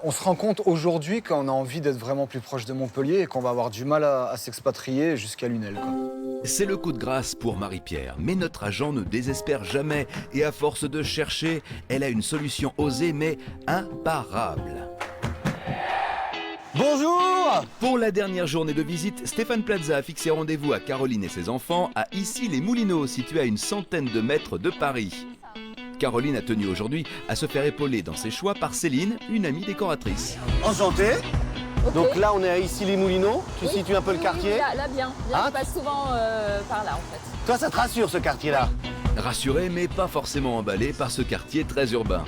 on se rend compte aujourd'hui qu'on a envie d'être vraiment plus proche de Montpellier et qu'on va avoir du mal à s'expatrier jusqu'à Lunel, quoi. C'est le coup de grâce pour Marie-Pierre, mais notre agent ne désespère jamais et à force de chercher, elle a une solution osée mais imparable. Bonjour! Pour la dernière journée de visite, Stéphane Plaza a fixé rendez-vous à Caroline et ses enfants à Issy-les-Moulineaux, situé à une centaine de mètres de Paris. Caroline a tenu aujourd'hui à se faire épauler dans ses choix par Céline, une amie décoratrice. Enchanté. Ok. Donc là, on est à Issy-les-Moulineaux. Tu situes un peu le quartier. Oui, là bien. Hein Je passe souvent par là en fait. Toi, ça te rassure, ce quartier-là? Rassuré mais pas forcément emballé par ce quartier très urbain.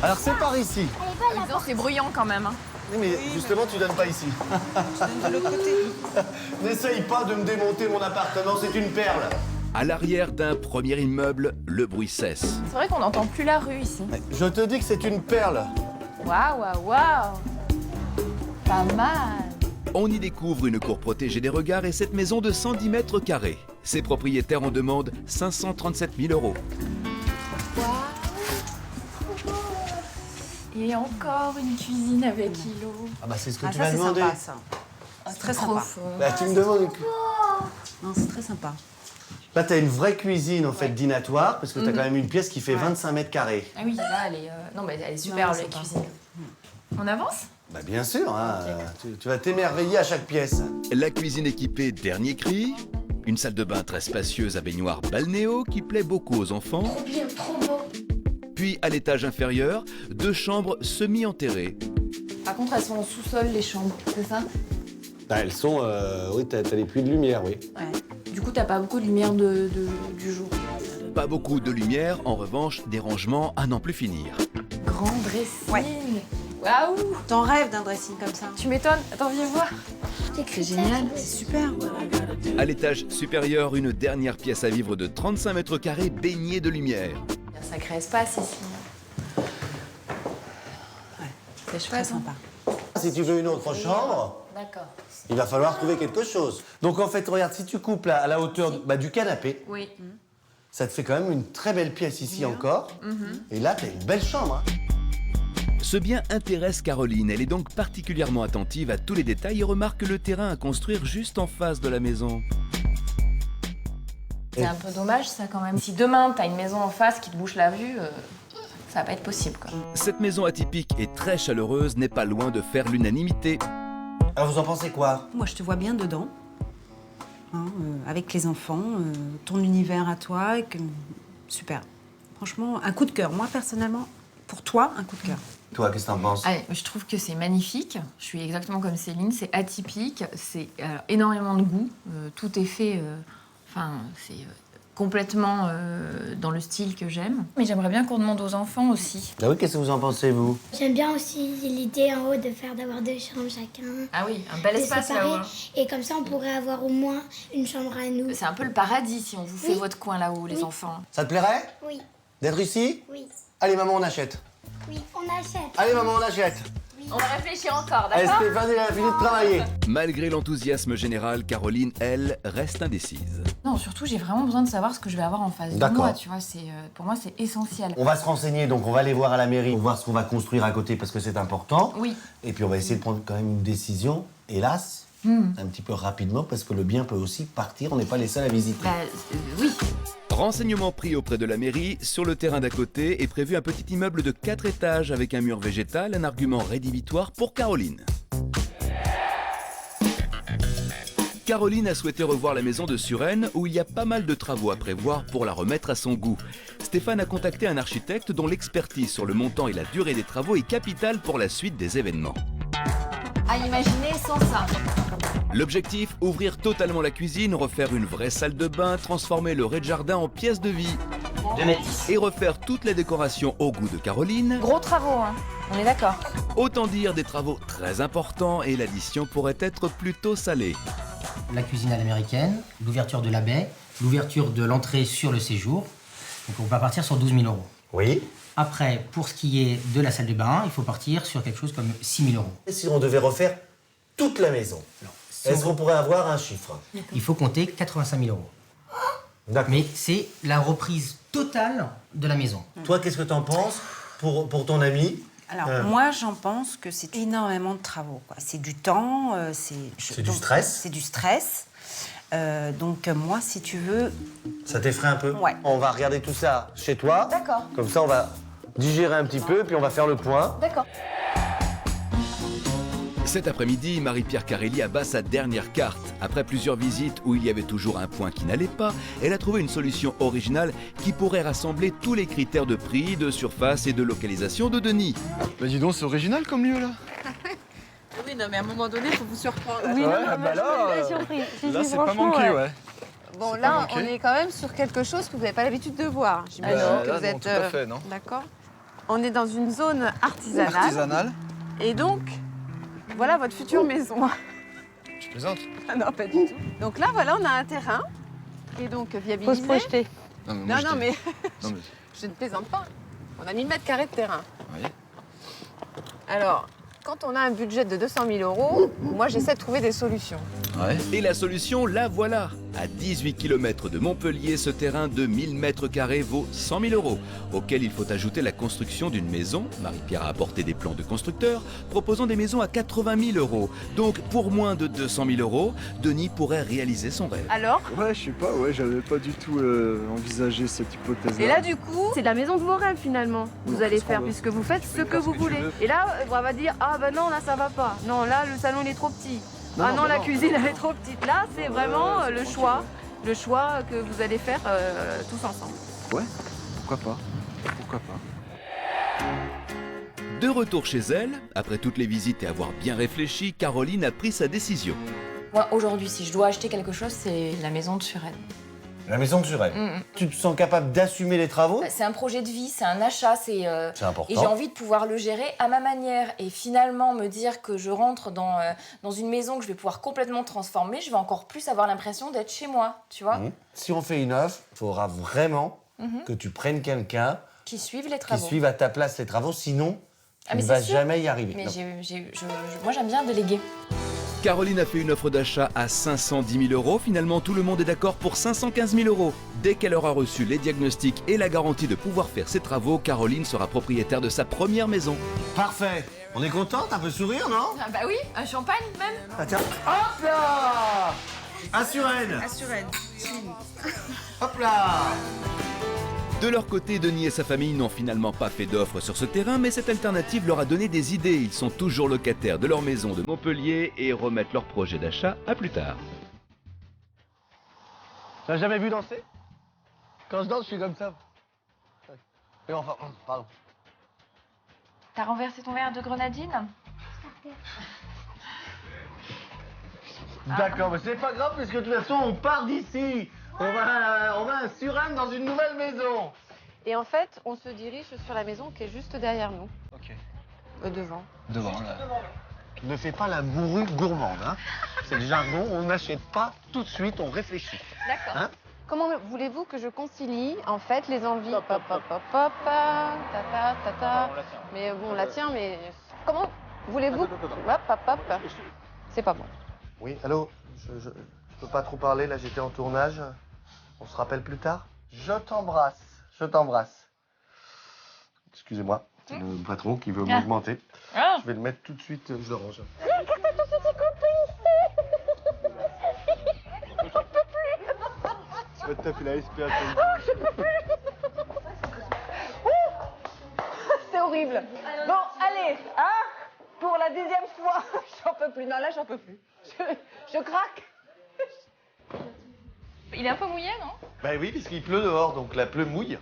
Alors, c'est par ici. C'est bruyant quand même. Hein. Oui, mais justement, tu donnes pas ici. De l'autre côté. N'essaye pas de me démonter mon appartement, c'est une perle. À l'arrière d'un premier immeuble, le bruit cesse. C'est vrai qu'on n'entend plus la rue ici. Je te dis que c'est une perle. Waouh. Pas mal. On y découvre une cour protégée des regards et cette maison de 110 mètres carrés. Ses propriétaires en demandent 537 000 €. Et encore une cuisine avec îlot. Ah bah c'est ce que tu Ça, m'as c'est demandé. sympa, ça. C'est très trop sympa. faux. Bah, tu me demandes. Non, c'est très sympa. Là, t'as une vraie cuisine en fait dînatoire parce que t'as quand même une pièce qui fait 25 mètres carrés. Ah oui, là, elle est, non, mais elle est superbe, Non, la c'est pas. cuisine. On avance? Bah bien sûr, hein, tu vas t'émerveiller à chaque pièce. La cuisine équipée dernier cri, une salle de bain très spacieuse à baignoire balnéo qui plaît beaucoup aux enfants. Trop bien, trop beau. Puis à l'étage inférieur, 2 chambres semi-enterrées. Par contre, elles sont en sous-sol, les chambres, c'est ça? Bah, elles sont, oui, t'as les pluies de lumière, oui. Ouais. Du coup, t'as pas beaucoup de lumière du jour. Pas beaucoup de lumière, en revanche, des rangements à n'en plus finir. Grand dressing. Ouais. Waouh! T'en rêves d'un dressing comme ça? Tu m'étonnes. Attends, viens voir. C'est génial. C'est super. À l'étage supérieur, une dernière pièce à vivre de 35 mètres carrés baignée de lumière. Il y a un sacré espace ici. C'est Très chouette. sympa. Si tu veux une autre chambre, D'accord. il va falloir trouver quelque chose. Donc en fait, regarde, si tu coupes à la hauteur du canapé, Oui. ça te fait quand même une très belle pièce ici encore. Et là, t'as une belle chambre. Hein. Ce bien intéresse Caroline, elle est donc particulièrement attentive à tous les détails et remarque le terrain à construire juste en face de la maison. C'est un peu dommage, ça, quand même. Si demain, t'as une maison en face qui te bouche la vue, ça va pas être possible, quoi. Cette maison atypique et très chaleureuse n'est pas loin de faire l'unanimité. Alors vous en pensez quoi? Moi, je te vois bien dedans, hein, avec les enfants, ton univers à toi. Super. Franchement, un coup de cœur. Moi, personnellement, pour toi, un coup de cœur. Toi, qu'est-ce que t'en penses? Allez, je trouve que c'est magnifique. Je suis exactement comme Céline. C'est atypique. C'est énormément de goût. Tout est fait. C'est complètement dans le style que j'aime. Mais j'aimerais bien qu'on demande aux enfants aussi. Ah oui, qu'est-ce que vous en pensez, vous? J'aime bien aussi l'idée en haut d'avoir 2 chambres chacun. Ah oui, un bel de espace séparer. là-haut. Et comme ça, on pourrait avoir au moins une chambre à nous. C'est un peu le paradis si on vous fait Oui. votre coin là-haut, les Oui. enfants. Ça te plairait Oui, d'être ici? oui, Allez, maman, on achète. oui, on achète. Allez, maman, on achète. On va réfléchir encore, Allez, d'accord? Stéphane, il a fini de travailler. Malgré l'enthousiasme général, Caroline, elle, reste indécise. Non, surtout, j'ai vraiment besoin de savoir ce que je vais avoir en face de D'accord. moi, tu vois. Pour moi, c'est essentiel. On va se renseigner, donc on va aller voir à la mairie, voir ce qu'on va construire à côté parce que c'est important. Oui. Et puis on va essayer de prendre quand même une décision, hélas, un petit peu rapidement parce que le bien peut aussi partir, on n'est pas les seuls à visiter. Bah, oui. Renseignements pris auprès de la mairie, sur le terrain d'à côté est prévu un petit immeuble de 4 étages avec un mur végétal, un argument rédhibitoire pour Caroline. Caroline a souhaité revoir la maison de Suresnes où il y a pas mal de travaux à prévoir pour la remettre à son goût. Stéphane a contacté un architecte dont l'expertise sur le montant et la durée des travaux est capitale pour la suite des événements. À imaginer sans ça. L'objectif, ouvrir totalement la cuisine, refaire une vraie salle de bain, transformer le rez-de-jardin en pièce de vie. 2,10 m. Et refaire toute la décoration au goût de Caroline. Gros travaux, hein. On est d'accord. Autant dire des travaux très importants et l'addition pourrait être plutôt salée. La cuisine à l'américaine, l'ouverture de la baie, l'ouverture de l'entrée sur le séjour. Donc on va partir sur 12 000 euros. Oui. Après, pour ce qui est de la salle de bain, il faut partir sur quelque chose comme 6 000 euros. Et si on devait refaire toute la maison, est-ce qu'on pourrait avoir un chiffre? Il faut compter 85 000 euros. D'accord. Mais c'est la reprise totale de la maison. Toi, qu'est-ce que t'en penses pour ton ami? Alors, moi, j'en pense que c'est énormément de travaux, quoi. C'est du temps, C'est du stress. C'est du stress. Donc, moi, si tu veux... Ça t'effraie un peu? Ouais. On va regarder tout ça chez toi. D'accord. Comme ça, on va digérer un petit peu, puis on va faire le point. D'accord. Cet après-midi, Marie-Pierre Carelli abat sa dernière carte. Après plusieurs visites où il y avait toujours un point qui n'allait pas, elle a trouvé une solution originale qui pourrait rassembler tous les critères de prix, de surface et de localisation de Denis. Bah dis donc, c'est original comme lieu là. Oui, non, mais à un moment donné, il faut vous surprendre. Oui, Ouais, non, bah là, je suis surpris. Là, c'est pas manqué, ouais. Bon, C'est là, pas manqué. on est quand même sur quelque chose que vous n'avez pas l'habitude de voir. J'imagine Bah, que là, vous non, êtes. tout à fait, non. D'accord. On est dans une zone artisanale. Artisanal. Et donc, voilà votre future maison. Tu plaisantes? Ah non, pas du tout. Donc là, voilà, on a un terrain qui est donc viabilisé. Faut se projeter. Non, mais, moi, Non, non, mais Non, mais... je ne plaisante pas. On a 1000 mètres carrés de terrain. Oui. Alors, quand on a un budget de 200 000 euros, moi, j'essaie de trouver des solutions. Ouais. Et la solution, la voilà. À 18 km de Montpellier, ce terrain de 1000 mètres carrés vaut 100 000 euros, auquel il faut ajouter la construction d'une maison. Marie-Pierre a apporté des plans de constructeurs, proposant des maisons à 80 000 euros. Donc, pour moins de 200 000 euros, Denis pourrait réaliser son rêve. Alors, Ouais, je sais pas, j'avais pas du tout envisagé cette hypothèse-là. Et là, du coup, c'est la maison de vos rêves finalement. Vous allez faire, puisque vous faites ce que vous voulez. Et là, on va dire, ah ben non, là ça va pas. Non, là le salon il est trop petit. Ah non, la cuisine elle est trop petite. Là, c'est vraiment le choix que vous allez faire tous ensemble. Ouais, pourquoi pas? Pourquoi pas? De retour chez elle, après toutes les visites et avoir bien réfléchi, Caroline a pris sa décision. Moi, aujourd'hui, si je dois acheter quelque chose, c'est la maison de Suresnes. La maison de Suresnes. Tu te sens capable d'assumer les travaux? C'est un projet de vie, c'est un achat, C'est important. et j'ai envie de pouvoir le gérer à ma manière. Et finalement, me dire que je rentre dans une maison que je vais pouvoir complètement transformer, je vais encore plus avoir l'impression d'être chez moi, tu vois. Si on fait une offre, il faudra vraiment que tu prennes quelqu'un Qui suivent les qui travaux. suive à ta place les travaux, sinon Ah, tu mais ne vas c'est sûr. jamais y arriver. Mais Non. moi, j'aime bien déléguer. Caroline a fait une offre d'achat à 510 000 euros. Finalement, tout le monde est d'accord pour 515 000 euros. Dès qu'elle aura reçu les diagnostics et la garantie de pouvoir faire ses travaux, Caroline sera propriétaire de sa première maison. Parfait. On est content, t'as un peu sourire, non? Ah bah oui, un champagne même. Ah, tiens. Hop là! À Suresnes. Hop là! De leur côté, Denis et sa famille n'ont finalement pas fait d'offre sur ce terrain, mais cette alternative leur a donné des idées. Ils sont toujours locataires de leur maison de Montpellier et remettent leur projet d'achat à plus tard. T'as jamais vu danser? Quand je danse, je suis comme ça. Mais enfin, pardon. T'as renversé ton verre de grenadine? D'accord, mais c'est pas grave parce que de toute façon, on part d'ici. On va à Suresnes dans une nouvelle maison. et en fait, on se dirige sur la maison qui est juste derrière nous, Ok. devant. Devant, là. Ne fais pas la bourrue gourmande, hein. C'est le jargon, on n'achète pas tout de suite, on réfléchit. D'accord. Hein? Comment voulez-vous que je concilie en fait les envies? Pop, pop, pop, pop, tata, tata. Mais bon, on la tient, mais comment voulez-vous? Hop, hop, hop. C'est pas bon. Oui, allô? Je peux pas trop parler, là j'étais en tournage. On se rappelle plus tard? Je t'embrasse, je t'embrasse. Excusez-moi, c'est le patron qui veut m'augmenter. Je vais le mettre tout de suite, je le range. Tu vas te taper la SPA. C'est horrible. Bon, allez, hein? Pour la 10e fois. J'en peux plus. Non, là, j'en peux plus. Je craque. Il est un peu mouillé, non? Bah oui, puisqu'il pleut dehors, donc la pleut mouille.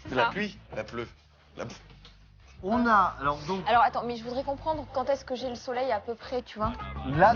C'est La ça. pluie, la pleut. On a, alors donc, Alors attends, mais je voudrais comprendre quand est-ce que j'ai le soleil à peu près, tu vois. là.